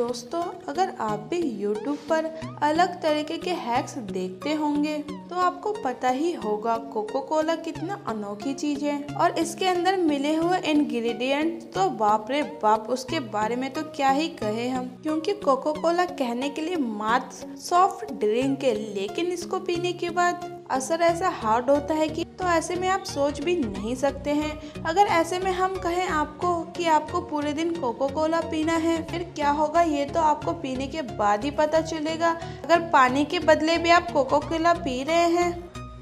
दोस्तों, अगर आप भी YouTube पर अलग तरीके के हैक्स देखते होंगे तो आपको पता ही होगा कोको कोला कितना अनोखी चीज है और इसके अंदर मिले हुए इंग्रेडिएंट्स तो बाप रे बाप, उसके बारे में तो क्या ही कहे हम। क्योंकि कोको कोला कहने के लिए मात्र सॉफ्ट ड्रिंक है, लेकिन इसको पीने के बाद असर ऐसा हार्ड होता है कि तो ऐसे में आप सोच भी नहीं सकते हैं। अगर ऐसे में हम कहें आपको कि आपको पूरे दिन कोको कोला पीना है, फिर क्या होगा ये तो आपको पीने के बाद ही पता चलेगा। अगर पानी के बदले भी आप कोको कोला पी रहे हैं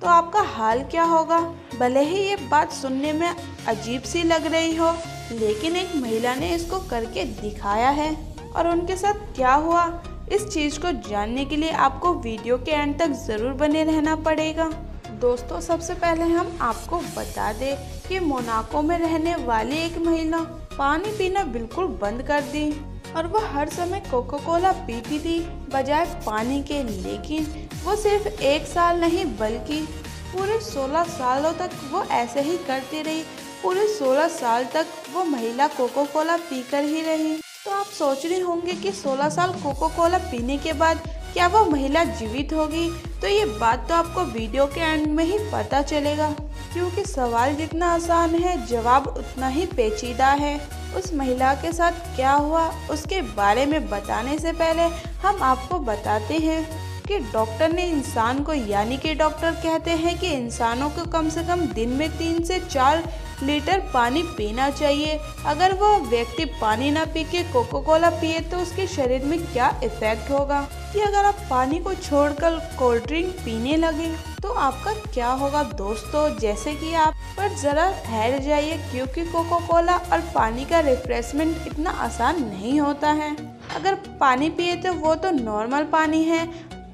तो आपका हाल क्या होगा। भले ही ये बात सुनने में अजीब सी लग रही हो, लेकिन एक महिला ने इसको करके दिखाया है और उनके साथ क्या हुआ, इस चीज को जानने के लिए आपको वीडियो के एंड तक जरूर बने रहना पड़ेगा। दोस्तों, सबसे पहले हम आपको बता दें कि मोनाको में रहने वाली एक महिला पानी पीना बिल्कुल बंद कर दी और वो हर समय कोको कोला पीती थी बजाय पानी के। लेकिन वो सिर्फ 1 साल नहीं बल्कि पूरे 16 सालों तक वो ऐसे ही करती रही। पूरे 16 साल तक वो महिला कोको कोला पीकर ही रही। तो आप सोच रहे होंगे कि 16 साल कोको कोला पीने के बाद क्या वो महिला जीवित होगी, तो ये बात तो आपको वीडियो के एंड में ही पता चलेगा। क्योंकि सवाल जितना आसान है, जवाब उतना ही पेचीदा है। उस महिला के साथ क्या हुआ उसके बारे में बताने से पहले हम आपको बताते हैं कि डॉक्टर ने इंसान को, यानी कि डॉक्टर कहते हैं कि इंसानों को कम से कम दिन में 3 से 4 लीटर पानी पीना चाहिए। अगर वो व्यक्ति पानी ना पी के कोको कोला पिए तो उसके शरीर में क्या इफेक्ट होगा, कि अगर आप पानी को छोड़कर कोल्ड ड्रिंक पीने लगे तो आपका क्या होगा। दोस्तों, जैसे कि आप पर जरा ठहर जाइए, क्योंकि कोको कोला और पानी का रिफ्रेशमेंट इतना आसान नहीं होता है। अगर पानी पिए तो वो तो नॉर्मल पानी है।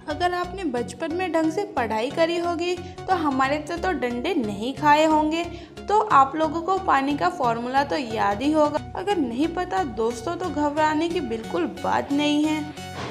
अगर आपने बचपन में ढंग से पढ़ाई करी होगी तो हमारे तो डंडे नहीं खाए होंगे, तो आप लोगों को पानी का फॉर्मूला तो याद ही होगा। अगर नहीं पता दोस्तों तो घबराने की बिल्कुल बात नहीं है,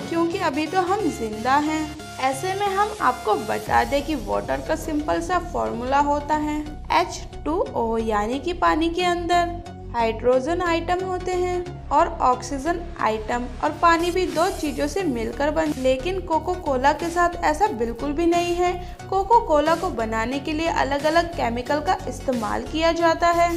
क्योंकि अभी तो हम जिंदा हैं। ऐसे में हम आपको बता दें कि वाटर का सिंपल सा फॉर्मूला होता है H2O, यानी कि पानी के अंदर हाइड्रोजन आइटम होते हैं और ऑक्सीजन आइटम, और पानी भी 2 चीजों से मिलकर बन। लेकिन कोको कोला के साथ ऐसा बिल्कुल भी नहीं है। कोको कोला को बनाने के लिए अलग अलग केमिकल का इस्तेमाल किया जाता है।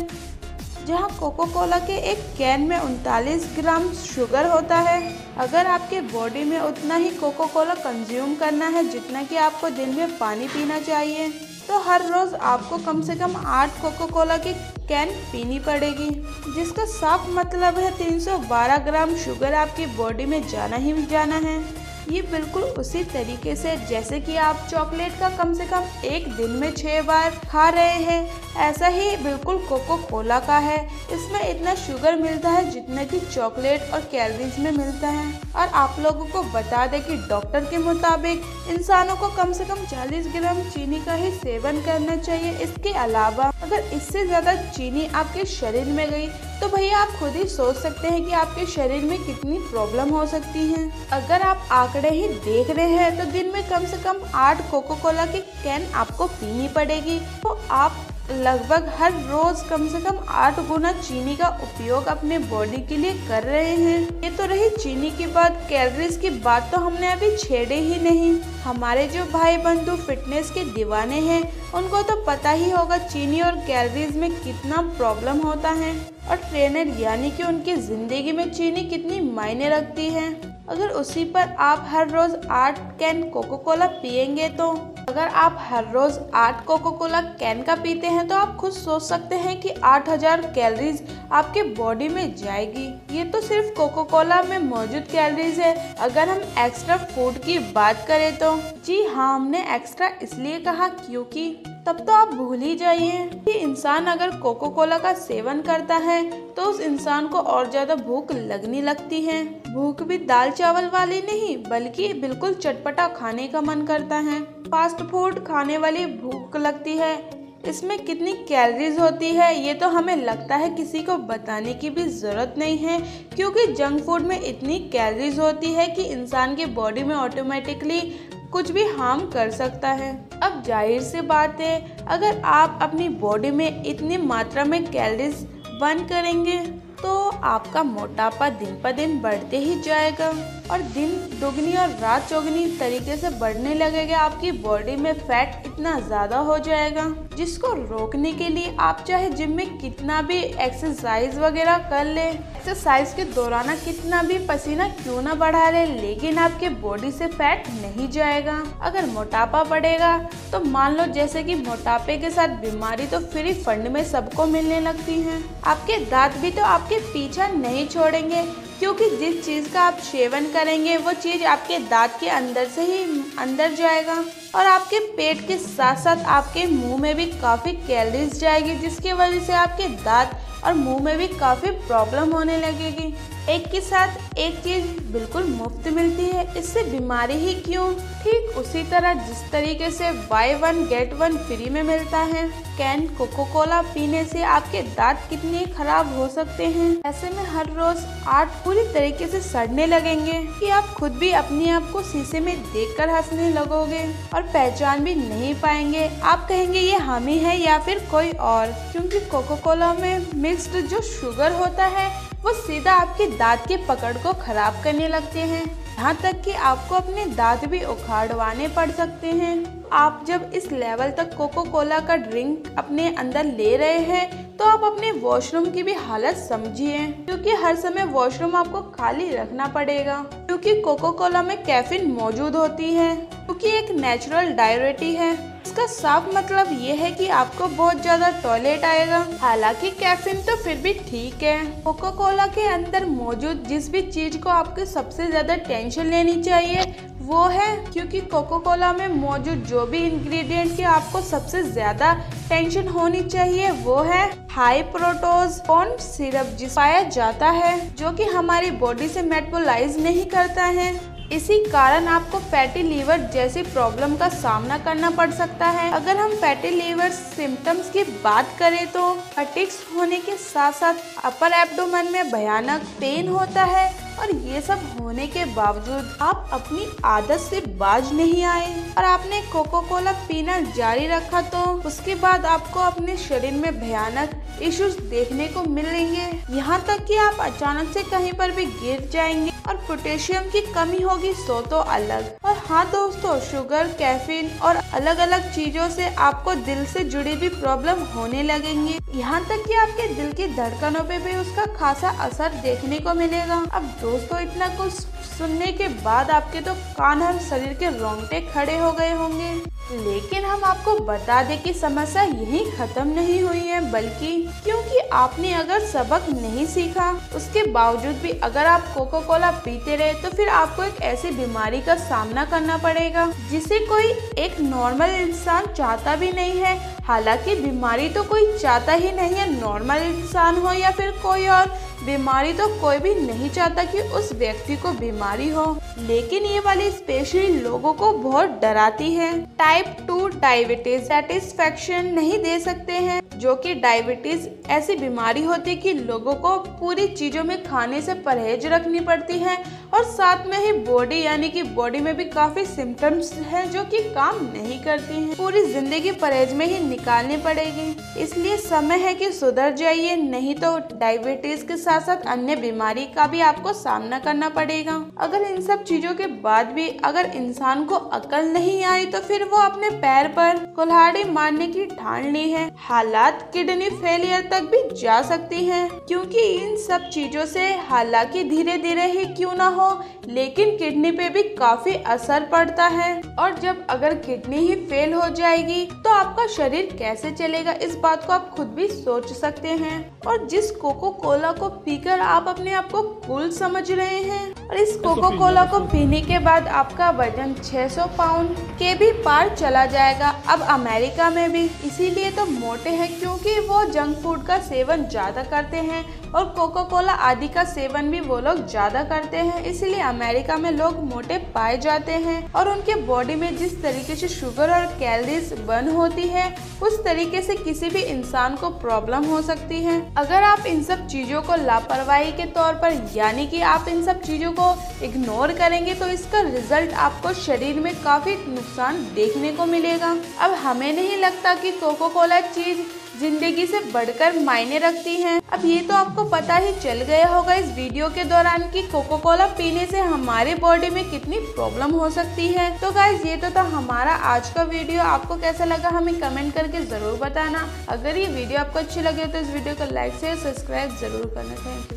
जहां कोको कोला के एक कैन में 39 ग्राम शुगर होता है। अगर आपके बॉडी में उतना ही कोको कोला कंज्यूम करना है जितना कि आपको दिन में पानी पीना चाहिए, तो हर रोज आपको कम से कम 8 कोको कोला की कैन पीनी पड़ेगी, जिसका साफ मतलब है 312 ग्राम शुगर आपकी बॉडी में जाना ही जाना है। ये बिल्कुल उसी तरीके से जैसे कि आप चॉकलेट का कम से कम एक दिन में 6 बार खा रहे हैं, ऐसा ही बिल्कुल कोको कोला का है। इसमें इतना शुगर मिलता है जितना कि चॉकलेट और कैलोरीज में मिलता है। और आप लोगों को बता दें कि डॉक्टर के मुताबिक इंसानों को कम से कम 40 ग्राम चीनी का ही सेवन करना चाहिए। इसके अलावा अगर इससे ज्यादा चीनी आपके शरीर में गई तो भैया आप खुद ही सोच सकते हैं कि आपके शरीर में कितनी प्रॉब्लम हो सकती है। अगर आप आंकड़े ही देख रहे हैं तो दिन में कम से कम 8 कोको कोला की कैन आपको पीनी पड़ेगी। तो आप लगभग हर रोज कम से कम 8 गुना चीनी का उपयोग अपने बॉडी के लिए कर रहे हैं। ये तो रही चीनी की बात। कैलोरीज की बात तो हमने अभी छेड़े ही नहीं। हमारे जो भाई बंधु फिटनेस के दीवाने हैं उनको तो पता ही होगा चीनी और कैलोरीज में कितना प्रॉब्लम होता है, और ट्रेनर यानी कि उनकी जिंदगी में चीनी कितनी मायने रखती है। अगर उसी पर आप हर रोज 8 कैन कोको कोला पियेंगे, तो अगर आप हर रोज 8 कोको कोला कैन का पीते हैं तो आप खुद सोच सकते हैं कि 8000 कैलोरीज आपके बॉडी में जाएगी। ये तो सिर्फ कोको कोला में मौजूद कैलोरीज है। अगर हम एक्स्ट्रा फूड की बात करें तो जी हाँ, हमने एक्स्ट्रा इसलिए कहा क्योंकि तब तो आप भूल ही जाइए कि इंसान अगर कोको कोला का सेवन करता है तो उस इंसान को और ज्यादा भूख लगने लगती है। भूख भी दाल चावल वाली नहीं, बल्कि बिल्कुल चटपटा खाने का मन करता है। फास्ट फूड खाने वाली भूख लगती है। इसमें कितनी कैलोरीज होती है ये तो हमें लगता है किसी को बताने की भी जरूरत नहीं है, क्योंकि जंक फूड में इतनी कैलोरीज होती है कि इंसान की बॉडी में ऑटोमेटिकली कुछ भी हार्म कर सकता है। अब जाहिर सी बात है, अगर आप अपनी बॉडी में इतनी मात्रा में कैलोरीज बर्न करेंगे तो आपका मोटापा दिन पर दिन बढ़ते ही जाएगा और दिन दुगनी और रात चौगनी तरीके से बढ़ने लगेगा। आपकी बॉडी में फैट इतना ज्यादा हो जाएगा जिसको रोकने के लिए आप चाहे जिम में कितना भी एक्सरसाइज वगैरह कर ले, एक्सरसाइज के दौरान कितना भी पसीना क्यों ना बढ़ा ले, लेकिन आपके बॉडी से फैट नहीं जाएगा। अगर मोटापा बढ़ेगा तो मान लो जैसे कि मोटापे के साथ बीमारी तो फ्री फंड में सबको मिलने लगती है। आपके दांत भी तो आपके पीछा नहीं छोड़ेंगे, क्योंकि जिस चीज का आप सेवन करेंगे वो चीज आपके दांत के अंदर से ही अंदर जाएगा और आपके पेट के साथ साथ आपके मुंह में भी काफी कैलोरीज जाएगी, जिसकी वजह से आपके दांत और मुंह में भी काफी प्रॉब्लम होने लगेगी। एक के साथ एक चीज बिल्कुल मुफ्त मिलती है, इससे बीमारी ही क्यों। ठीक उसी तरह जिस तरीके से by one get one free में मिलता है, कैन कोको कोला पीने से आपके दांत कितने खराब हो सकते हैं। ऐसे में हर रोज आप पूरी तरीके से सड़ने लगेंगे कि आप खुद भी अपने आप को शीशे में देखकर हंसने लगोगे और पहचान भी नहीं पाएंगे। आप कहेंगे ये हम ही है या फिर कोई और, क्योंकि कोको कोला में मिक्स्ड जो शुगर होता है वो सीधा आपके दांत की पकड़ को खराब करने लगते हैं, यहाँ तक कि आपको अपने दांत भी उखाड़वाने पड़ सकते हैं। आप जब इस लेवल तक कोको कोला का ड्रिंक अपने अंदर ले रहे हैं तो आप अपने वॉशरूम की भी हालत समझिए, क्योंकि हर समय वॉशरूम आपको खाली रखना पड़ेगा, क्योंकि कोको कोला में कैफीन मौजूद होती है, क्योंकि एक नेचुरल डायरेटिक है। इसका साफ मतलब ये है कि आपको बहुत ज्यादा टॉयलेट आएगा। हालांकि कैफीन तो फिर भी ठीक है। कोको कोला के अंदर मौजूद जिस भी चीज को आपको सबसे ज्यादा टेंशन लेनी चाहिए वो है, क्योंकि कोको कोला में मौजूद जो भी इंग्रेडिएंट की आपको सबसे ज्यादा टेंशन होनी चाहिए वो है हाई फ्रुक्टोज कॉर्न सिरप, जिस पाया जाता है जो कि हमारी बॉडी से मेटाबॉलाइज नहीं करता है। इसी कारण आपको फैटी लीवर जैसी प्रॉब्लम का सामना करना पड़ सकता है। अगर हम फैटी लीवर सिम्टम्स की बात करें तो फटीग्स होने के साथ साथ अपर एब्डोमेन में भयानक पेन होता है, और ये सब होने के बावजूद आप अपनी आदत से बाज नहीं आए और आपने कोको कोला पीना जारी रखा, तो उसके बाद आपको अपने शरीर में भयानक इश्यूज देखने को मिलेंगे। यहाँ तक कि आप अचानक से कहीं पर भी गिर जाएंगे और पोटेशियम की कमी होगी सो तो अलग। और हाँ दोस्तों, शुगर, कैफीन और अलग अलग चीजों से आपको दिल से जुड़ी भी प्रॉब्लम होने लगेंगी, यहाँ तक कि आपके दिल की धड़कनों पे भी उसका खासा असर देखने को मिलेगा। अब दोस्तों, इतना कुछ सुनने के बाद आपके तो कान और शरीर के रोंगटे खड़े हो गए होंगे, लेकिन हम आपको बता दें कि समस्या यही खत्म नहीं हुई है, बल्कि क्योंकि आपने अगर सबक नहीं सीखा उसके बावजूद भी अगर आप कोको कोला पीते रहे तो फिर आपको एक ऐसी बीमारी का सामना करना पड़ेगा जिसे कोई एक नॉर्मल इंसान चाहता भी नहीं है। हालांकि बीमारी तो कोई चाहता ही नहीं है, नॉर्मल इंसान हो या फिर कोई और, बीमारी तो कोई भी नहीं चाहता कि उस व्यक्ति को बीमारी हो, लेकिन ये वाली स्पेशली लोगों को बहुत डराती है। टाइप 2 डायबिटीज सेटिस्फेक्शन नहीं दे सकते हैं, जो कि डायबिटीज ऐसी बीमारी होती है कि लोगों को पूरी चीजों में खाने से परहेज रखनी पड़ती है और साथ में ही बॉडी यानी कि बॉडी में भी काफी सिम्टम्स हैं जो कि काम नहीं करती हैं। पूरी जिंदगी परहेज में ही निकालनी पड़ेगी, इसलिए समय है कि सुधर जाइए, नहीं तो डायबिटीज के साथ साथ अन्य बीमारी का भी आपको सामना करना पड़ेगा। अगर इन सब चीजों के बाद भी अगर इंसान को अकल नहीं आई तो फिर वो अपने पैर पर कुल्हाड़ी मारने की ठान ली है। हालात किडनी फेलियर तक भी जा सकती हैं, क्योंकि इन सब चीजों से हालांकि धीरे धीरे ही क्यों ना हो लेकिन किडनी पे भी काफी असर पड़ता है, और जब अगर किडनी ही फेल हो जाएगी तो आपका शरीर कैसे चलेगा, इस बात को आप खुद भी सोच सकते हैं। और जिस कोको कोला को पीकर आप अपने आप को कूल समझ रहे हैं और इस कोको कोला को पीने के बाद आपका वजन 600 पाउंड के भी पार चला जाएगा, अब अमेरिका में भी। इसीलिए तो मोटे हैं, क्योंकि वो जंक फूड का सेवन ज्यादा करते हैं और कोको कोला आदि का सेवन भी वो लोग ज्यादा करते हैं, इसलिए अमेरिका में लोग मोटे पाए जाते हैं। और उनके बॉडी में जिस तरीके से शुगर और कैलोरीज बर्न होती है उस तरीके से किसी भी इंसान को प्रॉब्लम हो सकती है। अगर आप इन सब चीजों को लापरवाही के तौर पर यानी कि आप इन सब चीजों को इग्नोर करेंगे तो इसका रिजल्ट आपको शरीर में काफी नुकसान देखने को मिलेगा। अब हमें नहीं लगता कि कोको कोला चीज जिंदगी से बढ़कर मायने रखती हैं। अब ये तो आपको पता ही चल गया होगा इस वीडियो के दौरान कि कोको कोला पीने से हमारे बॉडी में कितनी प्रॉब्लम हो सकती है। तो गाइस ये तो था हमारा आज का वीडियो। आपको कैसा लगा हमें कमेंट करके जरूर बताना। अगर ये वीडियो आपको अच्छी लगे तो इस वीडियो को लाइक शेयर सब्सक्राइब जरूर करना। Thank you.